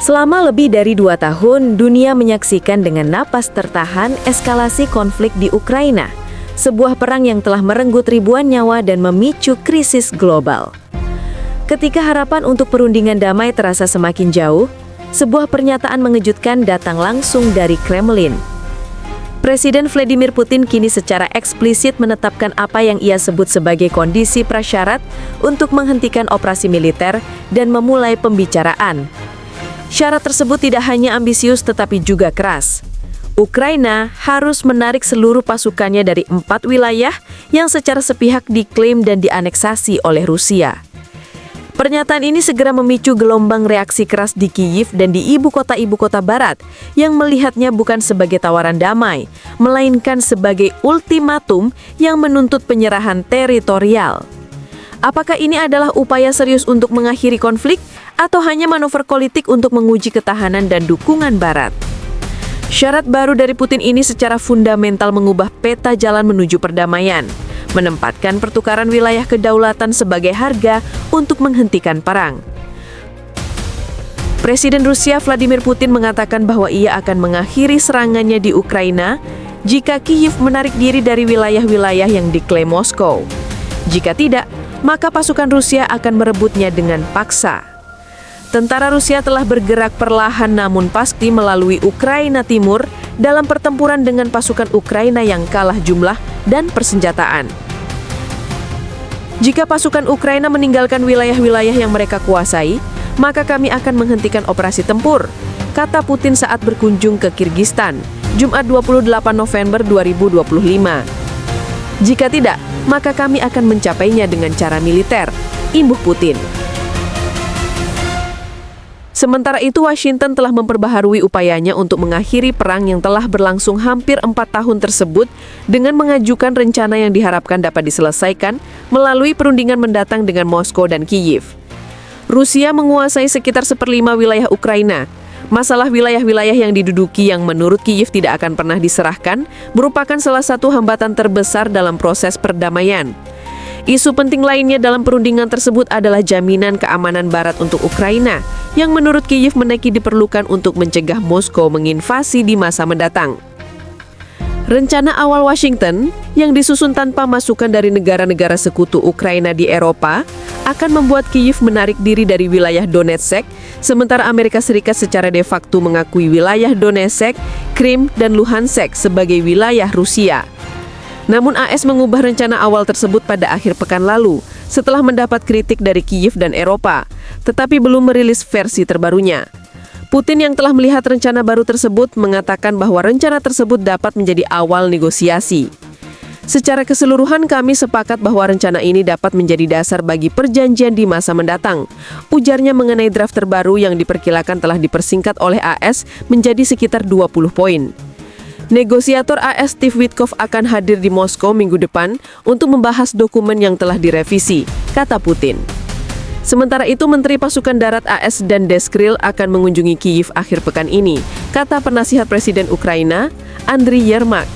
Selama lebih dari 2 tahun, dunia menyaksikan dengan napas tertahan eskalasi konflik di Ukraina, sebuah perang yang telah merenggut ribuan nyawa dan memicu krisis global. Ketika harapan untuk perundingan damai terasa semakin jauh, sebuah pernyataan mengejutkan datang langsung dari Kremlin. Presiden Vladimir Putin kini secara eksplisit menetapkan apa yang ia sebut sebagai kondisi prasyarat untuk menghentikan operasi militer dan memulai pembicaraan. Syarat tersebut tidak hanya ambisius tetapi juga keras. Ukraina harus menarik seluruh pasukannya dari 4 wilayah yang secara sepihak diklaim dan dianeksasi oleh Rusia. Pernyataan ini segera memicu gelombang reaksi keras di Kyiv dan di ibu kota barat yang melihatnya bukan sebagai tawaran damai, melainkan sebagai ultimatum yang menuntut penyerahan teritorial. Apakah ini adalah upaya serius untuk mengakhiri konflik atau hanya manuver politik untuk menguji ketahanan dan dukungan barat? Syarat baru dari Putin ini secara fundamental mengubah peta jalan menuju perdamaian, menempatkan pertukaran wilayah kedaulatan sebagai harga untuk menghentikan perang. Presiden Rusia Vladimir Putin mengatakan bahwa ia akan mengakhiri serangannya di Ukraina jika Kyiv menarik diri dari wilayah-wilayah yang diklaim Moskow. Jika tidak, maka pasukan Rusia akan merebutnya dengan paksa. Tentara Rusia telah bergerak perlahan namun pasti melalui Ukraina Timur dalam pertempuran dengan pasukan Ukraina yang kalah jumlah dan persenjataan. Jika pasukan Ukraina meninggalkan wilayah-wilayah yang mereka kuasai, maka kami akan menghentikan operasi tempur, kata Putin saat berkunjung ke Kirgistan, Jumat 28 November 2025. Jika tidak, maka kami akan mencapainya dengan cara militer, imbuh Putin. Sementara itu, Washington telah memperbaharui upayanya untuk mengakhiri perang yang telah berlangsung hampir 4 tahun tersebut dengan mengajukan rencana yang diharapkan dapat diselesaikan melalui perundingan mendatang dengan Moskow dan Kyiv. Rusia menguasai sekitar 1/5 wilayah Ukraina. Masalah wilayah-wilayah yang diduduki yang menurut Kyiv tidak akan pernah diserahkan merupakan salah satu hambatan terbesar dalam proses perdamaian. Isu penting lainnya dalam perundingan tersebut adalah jaminan keamanan barat untuk Ukraina, yang menurut Kyiv menaiki diperlukan untuk mencegah Moskow menginvasi di masa mendatang. Rencana awal Washington, yang disusun tanpa masukan dari negara-negara sekutu Ukraina di Eropa, akan membuat Kyiv menarik diri dari wilayah Donetsk, sementara Amerika Serikat secara de facto mengakui wilayah Donetsk, Krim, dan Luhansk sebagai wilayah Rusia. Namun AS mengubah rencana awal tersebut pada akhir pekan lalu, setelah mendapat kritik dari Kyiv dan Eropa, tetapi belum merilis versi terbarunya. Putin yang telah melihat rencana baru tersebut mengatakan bahwa rencana tersebut dapat menjadi awal negosiasi. Secara keseluruhan kami sepakat bahwa rencana ini dapat menjadi dasar bagi perjanjian di masa mendatang, ujarnya mengenai draft terbaru yang diperkirakan telah dipersingkat oleh AS menjadi sekitar 20 poin. Negosiator AS Steve Witkoff akan hadir di Moskow minggu depan untuk membahas dokumen yang telah direvisi, kata Putin. Sementara itu, Menteri Pasukan Darat AS dan Deskril akan mengunjungi Kyiv akhir pekan ini, kata penasihat Presiden Ukraina, Andriy Yermak.